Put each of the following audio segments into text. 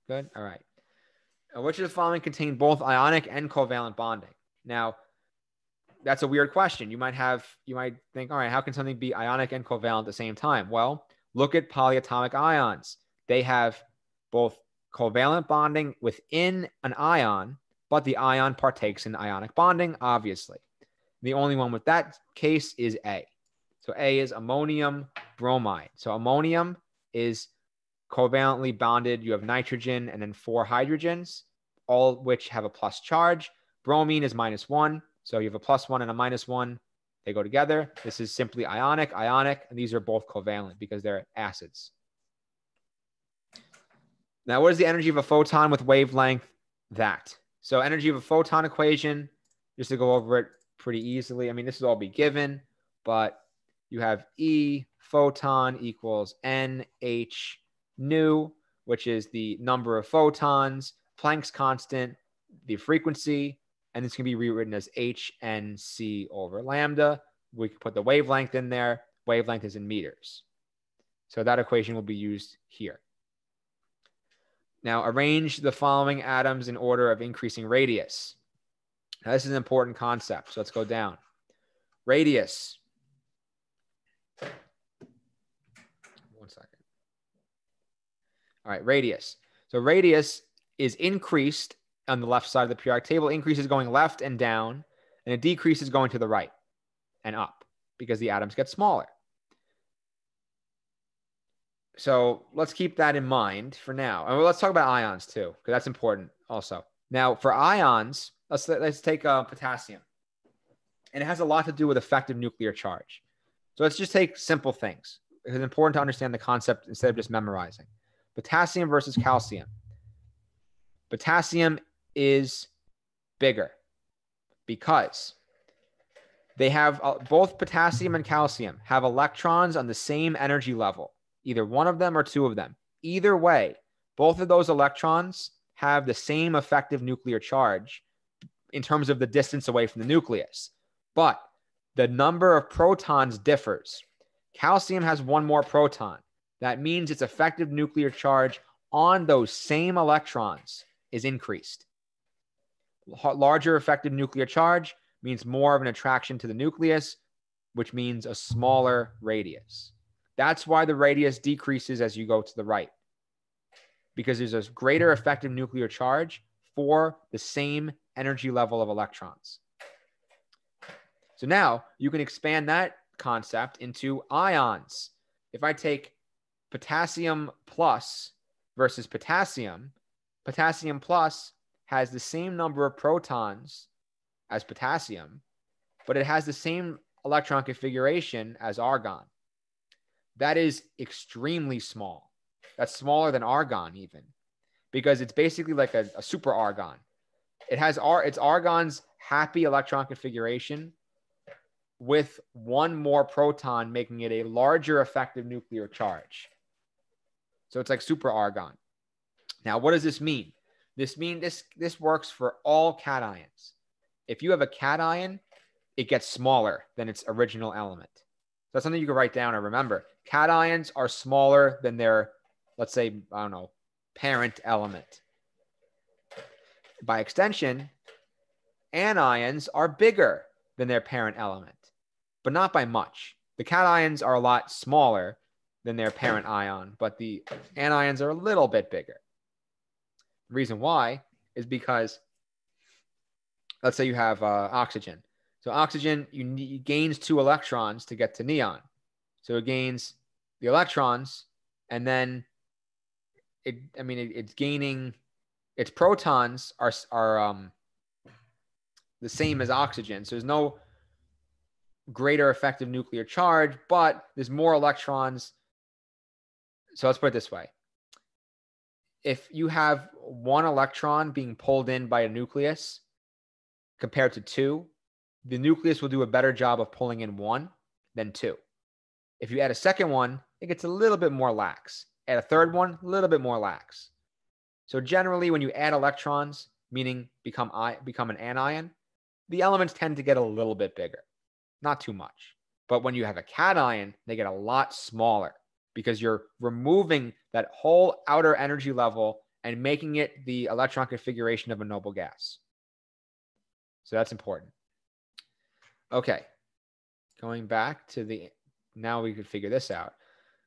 Good. All right. Which of the following contain both ionic and covalent bonding? Now, that's a weird question. You might think, all right, how can something be ionic and covalent at the same time? Well, look at polyatomic ions. They have both covalent bonding within an ion, but the ion partakes in ionic bonding, obviously. The only one with that case is A. So A is ammonium bromide. So ammonium is covalently bonded. You have nitrogen and then 4 hydrogens, all which have a plus charge. Bromine is -1. So you have a +1 and a -1. They go together. This is simply ionic, and these are both covalent because they're acids. Now, what is the energy of a photon with wavelength? That. So energy of a photon equation, just to go over it pretty easily. I mean, this will all be given, but you have E photon equals NH nu, which is the number of photons, Planck's constant, the frequency, and this can be rewritten as HNc over lambda. We can put the wavelength in there. Wavelength is in meters. So that equation will be used here. Now, arrange the following atoms in order of increasing radius. Now, this is an important concept, so let's go down. Radius. 1 second. All right, radius. So radius is increased on the left side of the periodic table. Increase is going left and down, and a decrease is going to the right and up because the atoms get smaller. So let's keep that in mind for now. And let's talk about ions too, because that's important also. Now, for ions, let's take potassium. And it has a lot to do with effective nuclear charge. So let's just take simple things. It's important to understand the concept instead of just memorizing. Potassium versus calcium. Potassium is bigger because they have both potassium and calcium have electrons on the same energy level, either one of them or 2 of them. Either way, both of those electrons have the same effective nuclear charge in terms of the distance away from the nucleus, but the number of protons differs. Calcium has 1 more proton. That means its effective nuclear charge on those same electrons is increased. Larger effective nuclear charge means more of an attraction to the nucleus, which means a smaller radius. That's why the radius decreases as you go to the right, because there's a greater effective nuclear charge for the same energy level of electrons. So now you can expand that concept into ions. If I take potassium plus versus potassium, potassium plus has the same number of protons as potassium, but it has the same electron configuration as argon. That is extremely small. That's smaller than argon even, because it's basically like a super argon. It has it's argon's happy electron configuration with 1 more proton, making it a larger effective nuclear charge. So it's like super argon. Now, what does this mean? This works for all cations. If you have a cation, it gets smaller than its original element. So that's something you can write down or remember. Cations are smaller than their, let's say, I don't know, parent element. By extension, anions are bigger than their parent element, but not by much. The cations are a lot smaller than their parent ion, but the anions are a little bit bigger. The reason why is because, let's say you have oxygen. So oxygen, it gains 2 electrons to get to neon. So it gains the electrons, and then it's gaining, its protons are the same as oxygen. So there's no greater effective nuclear charge, but there's more electrons. So let's put it this way. If you have 1 electron being pulled in by a nucleus compared to 2, the nucleus will do a better job of pulling in 1 than 2. If you add a second one, it gets a little bit more lax. Add a third one, a little bit more lax. So generally, when you add electrons, meaning become an anion, the elements tend to get a little bit bigger. Not too much. But when you have a cation, they get a lot smaller because you're removing that whole outer energy level and making it the electron configuration of a noble gas. So that's important. Okay, going back to the, now we could figure this out.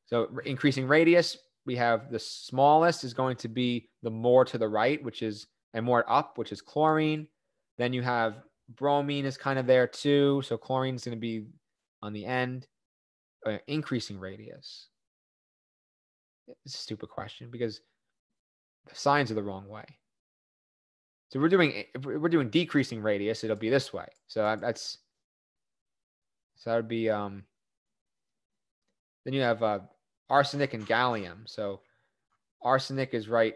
So increasing radius, we have the smallest is going to be the more to the right, which is, and more up, which is chlorine. Then you have bromine is kind of there too. So chlorine is going to be on the end. Increasing radius. It's a stupid question because the signs are the wrong way. So if we're doing decreasing radius, it'll be this way. So that would be, then you have arsenic and gallium. So arsenic is right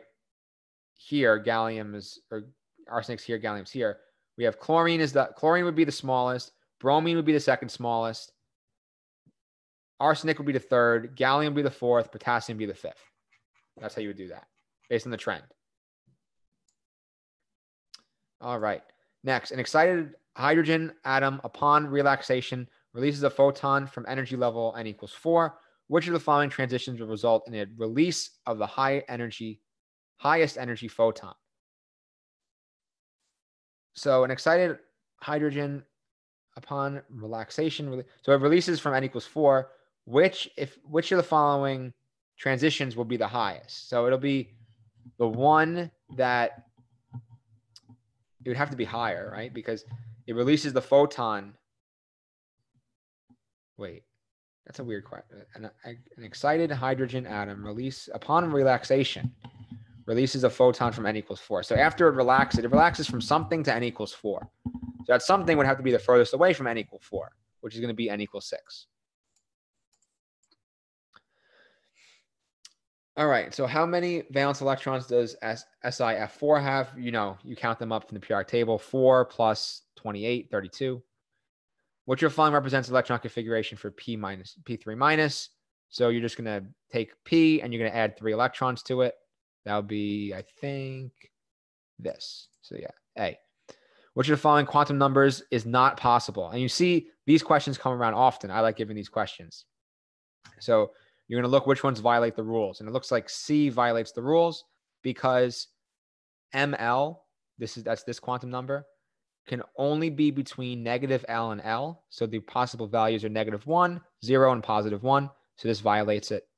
here, gallium is, or arsenic's here, gallium's here. We have chlorine chlorine would be the smallest, bromine would be the second smallest, arsenic would be the third, gallium would be the fourth, potassium would be the fifth. That's how you would do that based on the trend. All right. Next, an excited hydrogen atom upon relaxation releases a photon from energy level n equals 4. Which of the following transitions will result in a release of the highest energy photon? So an excited hydrogen upon relaxation, so it releases from n equals 4. Which of the following transitions will be the highest? So it'll be the one that it would have to be higher, right? Because it releases the photon. Wait, that's a weird question. An excited hydrogen atom upon relaxation releases a photon from n equals 4. So after it relaxes from something to n equals 4. So that something would have to be the furthest away from n equals 4, which is going to be n equals 6. All right, so how many valence electrons does SiF4 have? You count them up from the periodic table. 4 plus 28, 32. Which of the following represents electron configuration for P3 minus? So you're just going to take P and you're going to add 3 electrons to it. That would be, I think, this. So yeah, A. Which of the following quantum numbers is not possible? And you see these questions come around often. I like giving these questions. So you're going to look which ones violate the rules. And it looks like C violates the rules because ML, that's this quantum number, can only be between negative L and L. So the possible values are -1, 0, and +1. So this violates it.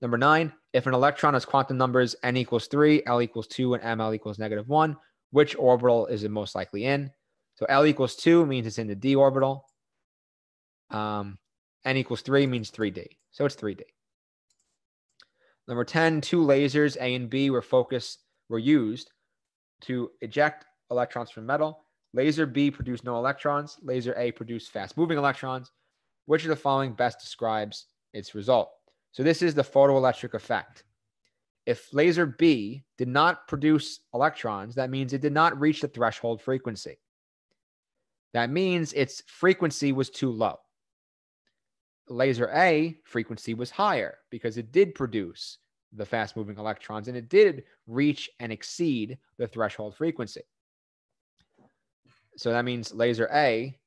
Number 9, if an electron has quantum numbers n equals 3, L equals 2, and ML equals -1, which orbital is it most likely in? So L equals 2 means it's in the d orbital. N equals 3 means 3d. So it's 3d. Number 10, 2 lasers, A and B, were used to eject electrons from metal. Laser B produced no electrons. Laser A produced fast-moving electrons. Which of the following best describes its result? So this is the photoelectric effect. If laser B did not produce electrons, that means it did not reach the threshold frequency. That means its frequency was too low. Laser A frequency was higher because it did produce the fast-moving electrons and it did reach and exceed the threshold frequency. So that means laser A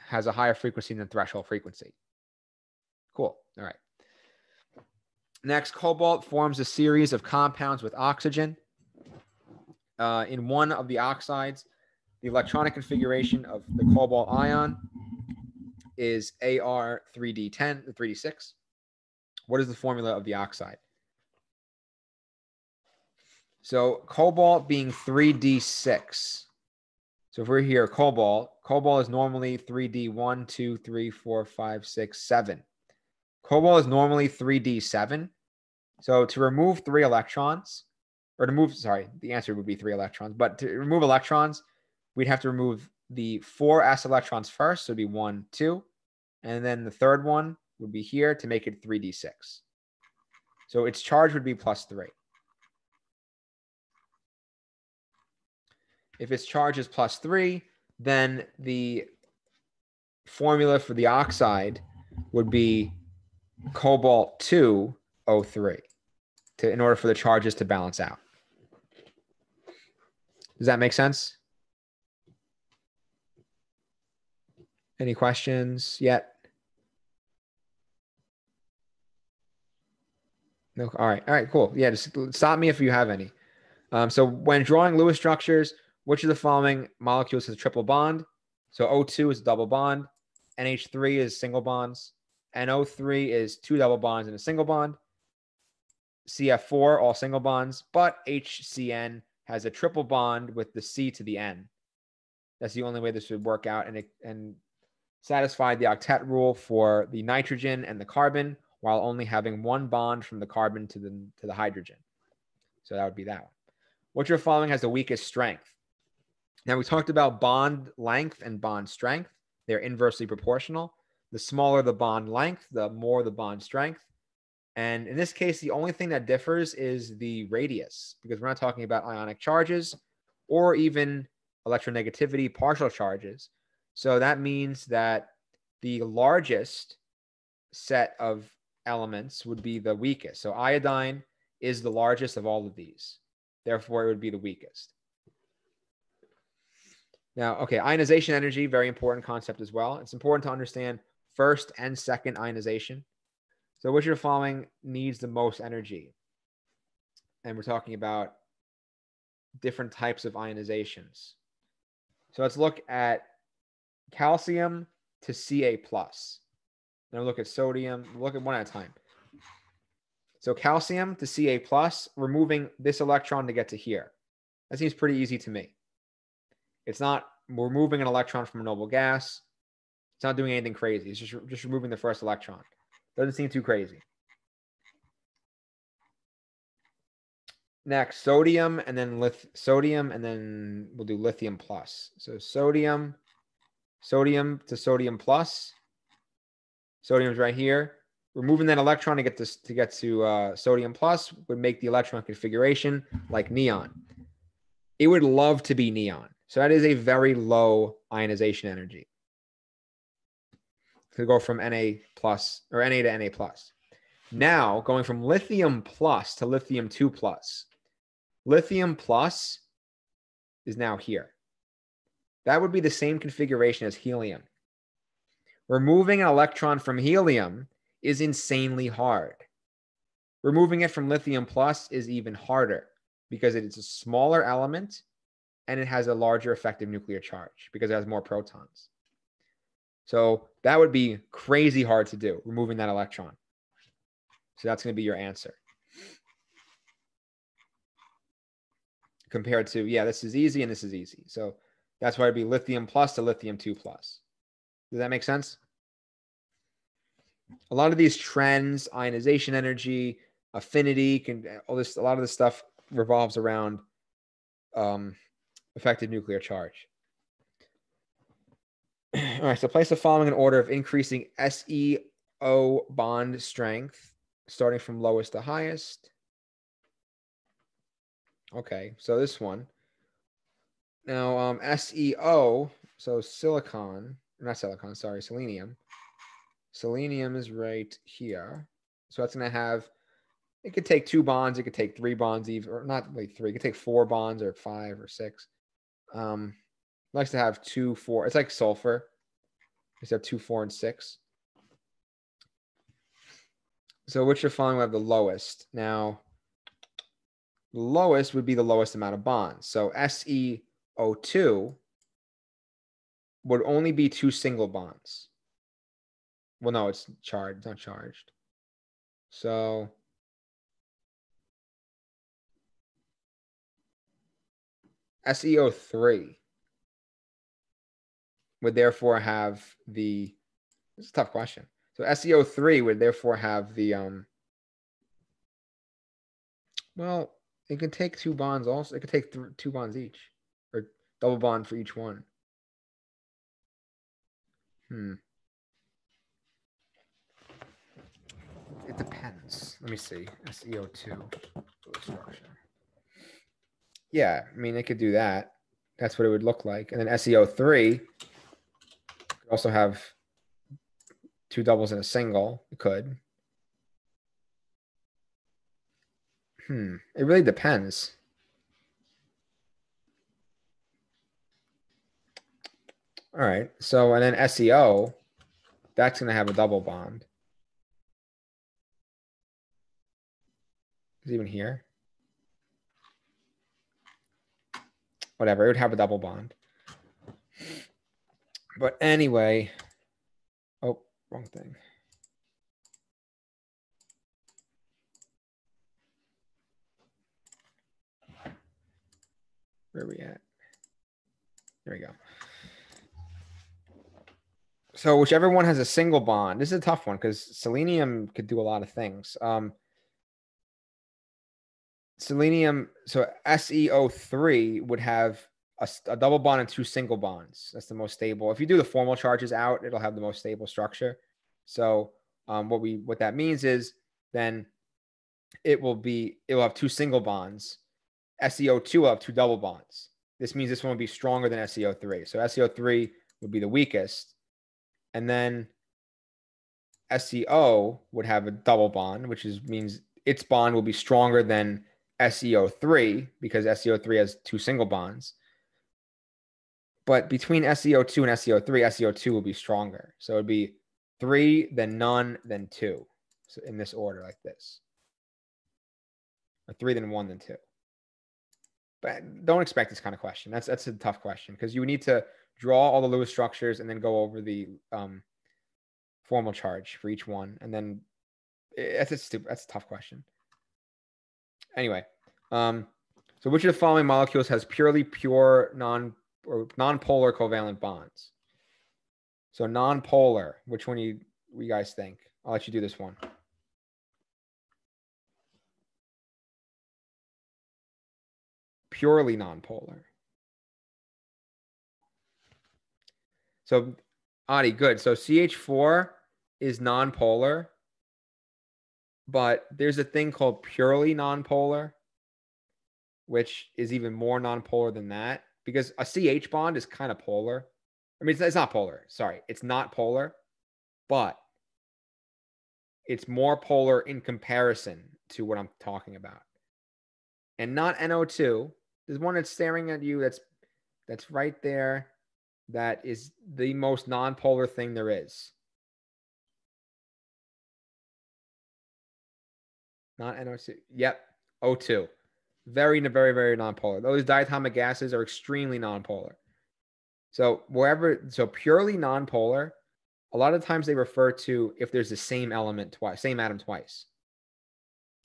has a higher frequency than threshold frequency. Cool. All right. Next, cobalt forms a series of compounds with oxygen. In one of the oxides, the electronic configuration of the cobalt ion is Ar3D10, 3D6. What is the formula of the oxide? So cobalt being 3D6. So if we're here, cobalt is normally 3D1, 2, 3, 4, 5, 6, 7. Cobalt is normally 3D7. So to remove 3 electrons, or to move, the answer would be 3 electrons. But to remove electrons, we'd have to remove the 4 s electrons first. So it'd be 1, 2. And then the third one would be here to make it 3D6. So its charge would be +3. If its charge is +3, then the formula for the oxide would be cobalt 2O3 in order for the charges to balance out. Does that make sense? Any questions yet? No. All right, cool. Yeah, just stop me if you have any. So when drawing Lewis structures, which of the following molecules has a triple bond? So O2 is a double bond. NH3 is single bonds. NO3 is two double bonds and a single bond. CF4, all single bonds. But HCN has a triple bond with the C to the N. That's the only way this would work out and satisfy the octet rule for the nitrogen and the carbon, while only having one bond from the carbon to the hydrogen. So that would be that one. Which of the following has the weakest strength? Now, we talked about bond length and bond strength. They're inversely proportional. The smaller the bond length, the more the bond strength. And in this case, the only thing that differs is the radius, because we're not talking about ionic charges or even electronegativity partial charges. So that means that the largest set of elements would be the weakest. So iodine is the largest of all of these. Therefore, it would be the weakest. Now, okay, ionization energy, very important concept as well. It's important to understand first and second ionization. So which of the following needs the most energy? And we're talking about different types of ionizations. So let's look at calcium to Ca+. Now look at sodium. Look at one at a time. So calcium to Ca+, we're moving this electron to get to here. That seems pretty easy to me. It's not, we're moving an electron from a noble gas. It's not doing anything crazy. It's just removing the first electron. Doesn't seem too crazy. Next, sodium, and then sodium, and then we'll do lithium plus. So sodium to sodium plus. Sodium's right here. Removing that electron to get to sodium plus would make the electron configuration like neon. It would love to be neon. So that is a very low ionization energy. Could go from Na plus or Na to Na plus. Now going from lithium plus to lithium 2 plus. Lithium plus is now here. That would be the same configuration as helium. Removing an electron from helium is insanely hard. Removing it from lithium plus is even harder because it's a smaller element and it has a larger effective nuclear charge because it has more protons. So that would be crazy hard to do, removing that electron. So that's going to be your answer. Compared to, yeah, this is easy and this is easy. So that's why it'd be lithium plus to lithium 2 plus. Does that make sense? A lot of these trends, ionization energy, affinity, a lot of this stuff revolves around effective nuclear charge. All right, so place the following in order of increasing SeO bond strength, starting from lowest to highest. Okay, so this one. Now, SeO, so selenium. Selenium is right here. So that's going to have, it could take 2 bonds. It could take 3 bonds, even, or not really 3. It could take 4 bonds or 5 or 6. It likes to have 2, 4. It's like sulfur. It likes to have 2, 4, and 6. So which of the following will have the lowest? Now, the lowest would be the lowest amount of bonds. So SeO2 would only be 2 single bonds. Well, no, it's charged. It's not charged. So SeO3 would therefore have the, this is a tough question. So SeO3 would therefore have the, well, it could take 2 bonds also. It could take 2 bonds each, or double bond for each one. It depends. Let me see. SeO2 structure. Yeah, I mean, it could do that. That's what it would look like. And then SeO3 could also have 2 doubles and a single. It could. It really depends. All right. So, and then SeO, that's going to have a double bond. Is it even here? Whatever, it would have a double bond. But anyway, oh, wrong thing. Where are we at? There we go. So whichever one has a single bond, this is a tough one because selenium could do a lot of things. Selenium, so SeO3 would have a double bond and two single bonds. That's the most stable. If you do the formal charges out, it'll have the most stable structure. So what that means is then it will have two single bonds. SeO2 will have two double bonds. This means this one will be stronger than SeO3. So SeO3 would be the weakest. And then SeO would have a double bond, which means its bond will be stronger than SeO3 because SeO3 has two single bonds. But between SeO2 and SeO3, SeO2 will be stronger. So it would be 3, then none, then 2. So in this order like this. Or 3, then 1, then 2. But don't expect this kind of question. That's a tough question because you need to draw all the Lewis structures and then go over the formal charge for each one. And then that's a tough question. Anyway, so which of the following molecules has purely pure non-polar covalent bonds? So non-polar, which one you guys think? I'll let you do this one. Purely non-polar. So Adi, good. So CH4 is non-polar, but there's a thing called purely non-polar, which is even more non-polar than that because a CH bond is kind of polar. I mean, it's not polar. Sorry, it's not polar, but it's more polar in comparison to what I'm talking about. And not NO2. There's one that's staring at you that's right there. That is the most non-polar thing there is. Not NO2. Yep. O2. Very, very, very non-polar. Those diatomic gases are extremely non-polar. So purely non-polar, a lot of times they refer to if there's the same element twice, same atom twice.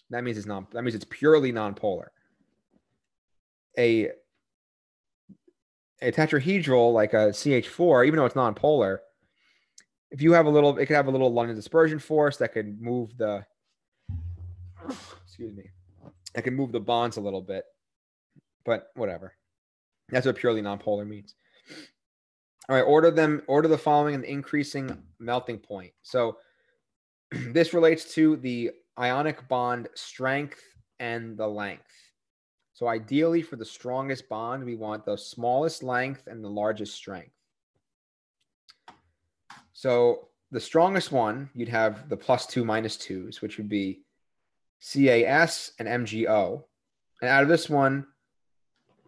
That means it's purely non-polar. A tetrahedral like a CH4, even though it's non-polar, if you have it could have a little London dispersion force that could move that can move the bonds a little bit, but whatever. That's what purely non-polar means. All right, order the following in the increasing melting point. So this relates to the ionic bond strength and the length. So ideally for the strongest bond, we want the smallest length and the largest strength. So the strongest one, you'd have the +2 -2s, which would be CAS and MgO. And out of this one,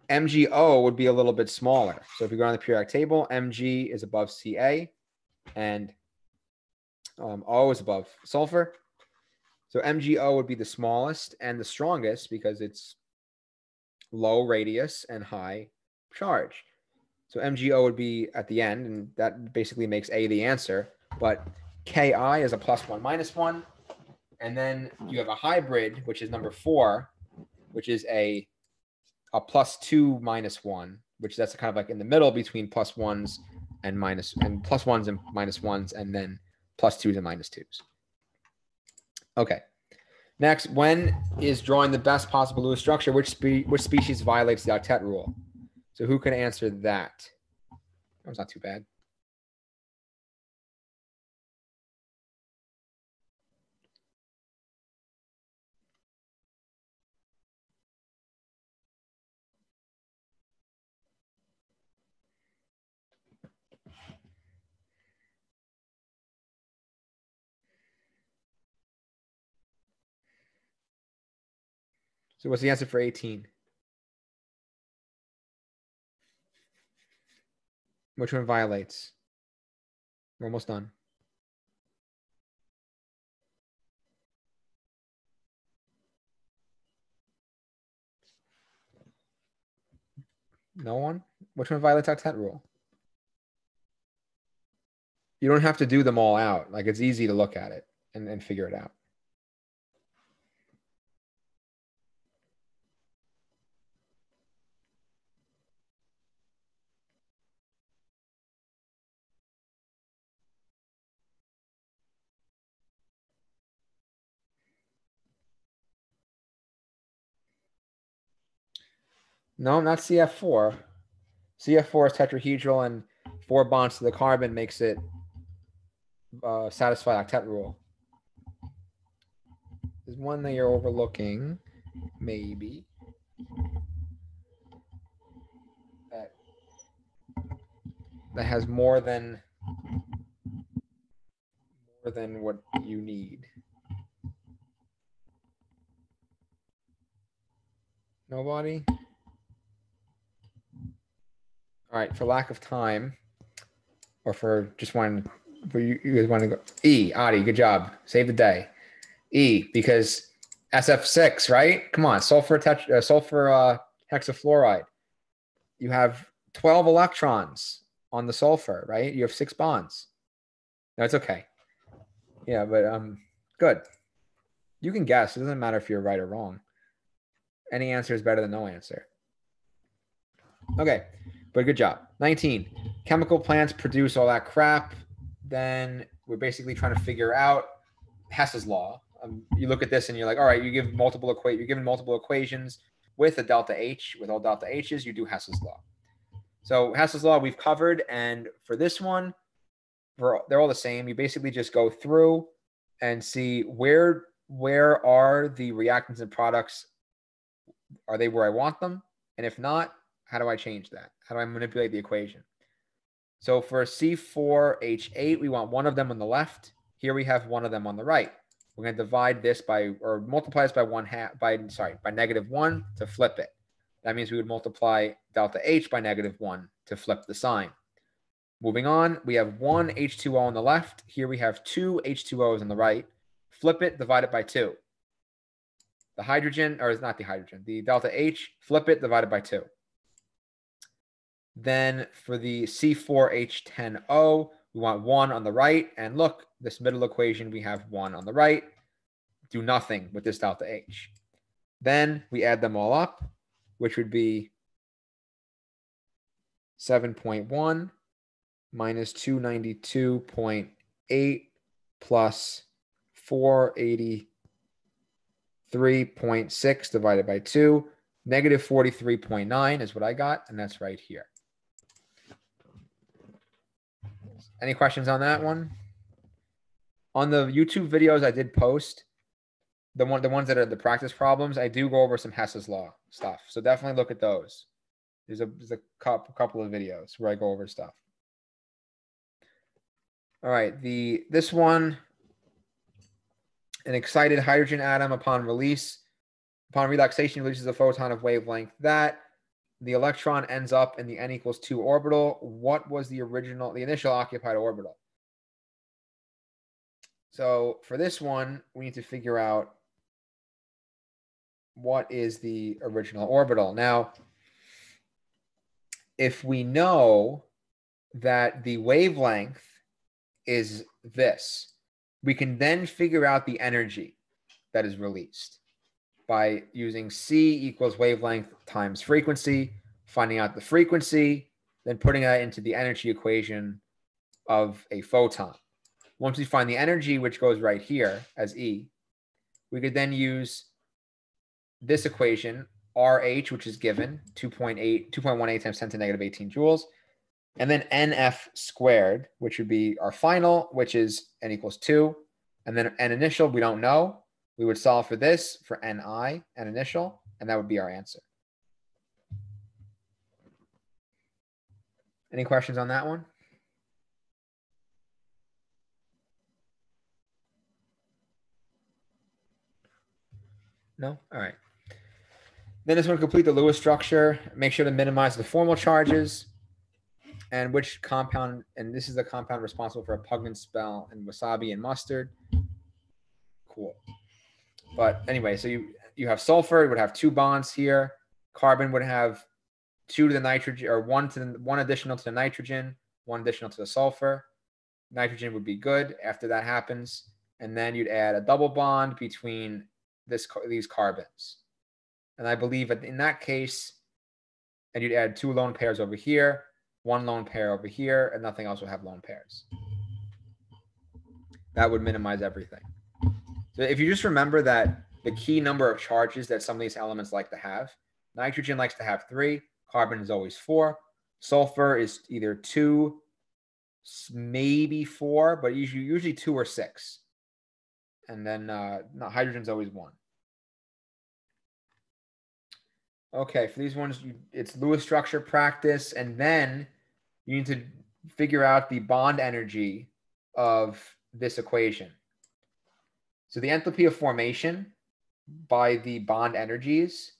MgO would be a little bit smaller. So if you go on the periodic table, Mg is above Ca and O is above sulfur. So MgO would be the smallest and the strongest because it's low radius and high charge. So MgO would be at the end, and that basically makes A the answer. But Ki is a +1 -1. And then you have a hybrid, which is number 4, which is a +2 -1, which that's kind of like in the middle between +1s and +1s and -1s, and then +2s and -2s. Okay. Next, when is drawing the best possible Lewis structure? Which species violates the octet rule? So who can answer that? That was not too bad. So what's the answer for 18? Which one violates? We're almost done. No one? Which one violates octet rule? You don't have to do them all out. Like, it's easy to look at it and figure it out. No, not CF4. CF4 is tetrahedral, and 4 bonds to the carbon makes it satisfy octet rule. There's one that you're overlooking, maybe. That has more than what you need. Nobody? All right, for lack of time, or for just one, for you guys want to go. E, Adi, good job. Save the day. E, because SF6, right? Come on, sulfur hexafluoride. You have 12 electrons on the sulfur, right? You have 6 bonds. No, it's okay. Yeah, but good. You can guess. It doesn't matter if you're right or wrong. Any answer is better than no answer. Okay, but good job. 19. Chemical plants produce all that crap. Then we're basically trying to figure out Hess's law. You look at this and you're like, all right, you're given multiple equations with a delta H. With all delta H's, you do Hess's law. So Hess's law we've covered, and for this one, they're all the same. You basically just go through and see where are the reactants and products. Are they where I want them? And if not, how do I change that? How do I manipulate the equation? So for C4H8, we want one of them on the left. Here we have one of them on the right. We're going to divide this by, or multiply this by by -1 to flip it. That means we would multiply delta H by -1 to flip the sign. Moving on, we have one H2O on the left. Here we have 2 H2Os on the right. Flip it, divide it by 2. The hydrogen, or it's not the hydrogen, the delta H, flip it, divided by 2. Then for the C4H10O, we want 1 on the right. And look, this middle equation, we have 1 on the right. Do nothing with this delta H. Then we add them all up, which would be 7.1 minus 292.8 plus 483.6 divided by 2. Negative 43.9 is what I got, and that's right here. Any questions on that one? On the YouTube videos I did post, the ones that are the practice problems, I do go over some Hess's law stuff. So definitely look at those. There's a couple of videos where I go over stuff. All right, this one, an excited hydrogen atom upon relaxation releases a photon of wavelength that the electron ends up in the n = 2 orbital. What was the initial occupied orbital? So for this one, we need to figure out what is the original orbital. Now, if we know that the wavelength is this, we can then figure out the energy that is released by using C = wavelength times frequency, finding out the frequency, then putting that into the energy equation of a photon. Once we find the energy, which goes right here as E, we could then use this equation, RH, which is given, 2.18 times 10 to the -18 joules, and then NF squared, which would be our final, which is n = 2, and then N initial, we don't know. We would solve for this, for Ni, N initial, and that would be our answer. Any questions on that one? No? All right. Then this one, complete the Lewis structure. Make sure to minimize the formal charges. And which compound, and this is the compound responsible for a pungent smell in wasabi and mustard. Cool. But anyway, so you have sulfur, it would have 2 bonds here. Carbon would have 2 to the nitrogen, or 1 additional to the nitrogen, 1 additional to the sulfur. Nitrogen would be good after that happens. And then you'd add a double bond between these carbons. And I believe in that case, and you'd add 2 lone pairs over here, 1 lone pair over here, and nothing else would have lone pairs. That would minimize everything. So if you just remember that the key number of charges that some of these elements like to have, nitrogen likes to have 3, carbon is always 4, sulfur is either 2, maybe 4, but usually 2 or 6. And then no, hydrogen's always 1. Okay, for these ones, it's Lewis structure practice, and then you need to figure out the bond energy of this equation. So the enthalpy of formation by the bond energies,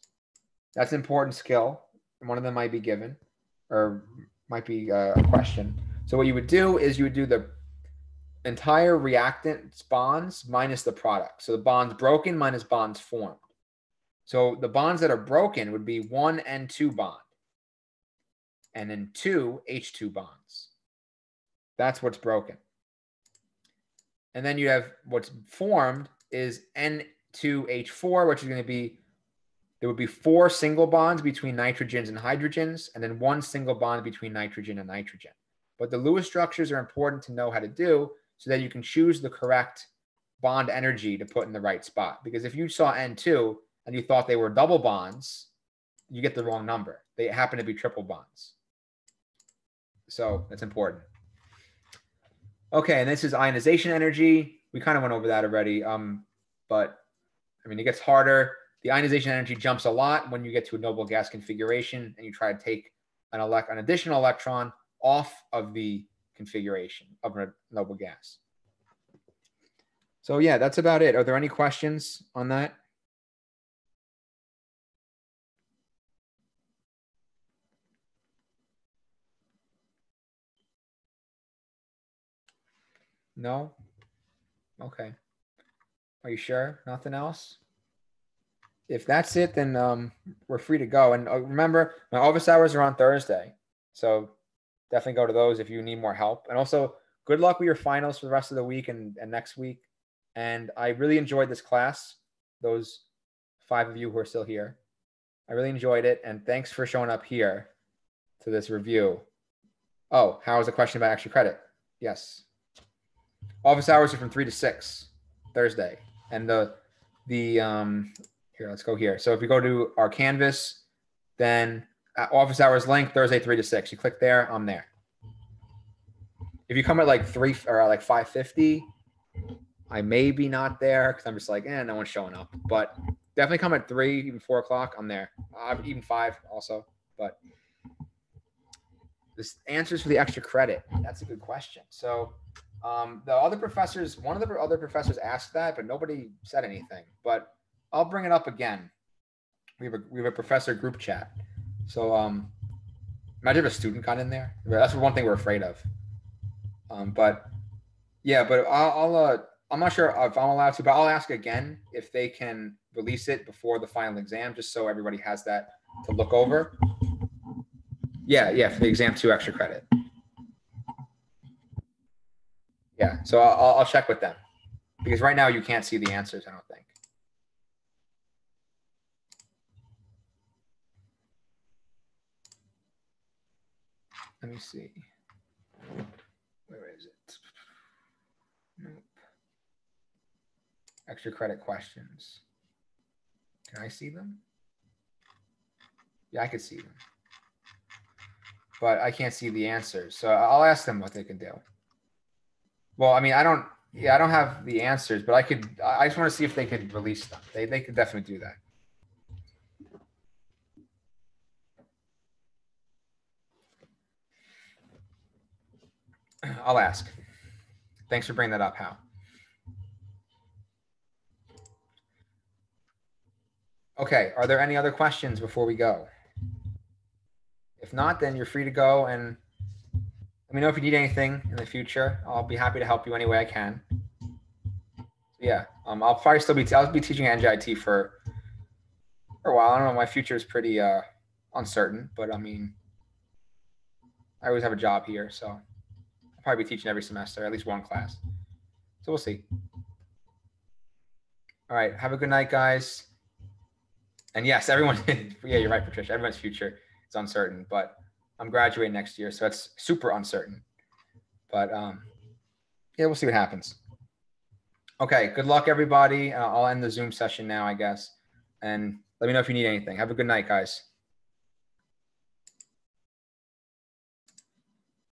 that's an important skill. One of them might be given, or might be a question. So what you would do is you would do the entire reactants bonds minus the product. So the bonds broken minus bonds formed. So the bonds that are broken would be 1 N2 bond, and then 2 H2 bonds. That's what's broken. And then you have what's formed is N2H4, which is going to be, there would be 4 single bonds between nitrogens and hydrogens, and then 1 single bond between nitrogen and nitrogen. But the Lewis structures are important to know how to do so that you can choose the correct bond energy to put in the right spot. Because if you saw N2 and you thought they were double bonds, you get the wrong number. They happen to be triple bonds. So that's important. Okay, and this is ionization energy. We kind of went over that already, but I mean, it gets harder. The ionization energy jumps a lot when you get to a noble gas configuration and you try to take an additional electron off of the configuration of a noble gas. So yeah, that's about it. Are there any questions on that? No? Okay. Are you sure? Nothing else? If that's it, then we're free to go. And remember, my office hours are on Thursday. So definitely go to those if you need more help. And also, good luck with your finals for the rest of the week and next week. And I really enjoyed this class, those 5 of you who are still here. I really enjoyed it. And thanks for showing up here to this review. Oh, how is the question about extra credit? Yes. Office hours are from 3 to 6 Thursday. And here, let's go here. So if you go to our Canvas, then office hours link, Thursday, 3 to 6. You click there, I'm there. If you come at like 3 or like 5:50, I may be not there because I'm just like, no one's showing up. But definitely come at 3, even 4 o'clock, I'm there. Even 5 also. But this answers for the extra credit. That's a good question. So the other professors, one of the other professors asked that, but nobody said anything. But I'll bring it up again. We have a professor group chat. So imagine if a student got in there. That's one thing we're afraid of. But yeah, but I'm not sure if I'm allowed to, but I'll ask again if they can release it before the final exam, just so everybody has that to look over. Yeah, for the exam 2 extra credit. Yeah, so I'll check with them because right now you can't see the answers, I don't think. Let me see. Where is it? Nope. Extra credit questions. Can I see them? Yeah, I could see them. But I can't see the answers. So I'll ask them what they can do. Well, I mean, I don't have the answers, but I just want to see if they could release them. They could definitely do that. I'll ask. Thanks for bringing that up, Hal. Okay, are there any other questions before we go? If not, then you're free to go, and let me know if you need anything in the future. I'll be happy to help you any way I can. Yeah, I'll probably still be teaching NJIT for a while. I don't know. My future is pretty uncertain, but I mean, I always have a job here, so I'll probably be teaching every semester, at least one class. So we'll see. All right. Have a good night, guys. And yes, everyone, yeah, you're right, Patricia. Everyone's future is uncertain, but I'm graduating next year, so it's super uncertain. But yeah, we'll see what happens. Okay. Good luck, everybody. I'll end the Zoom session now, I guess. And let me know if you need anything. Have a good night, guys.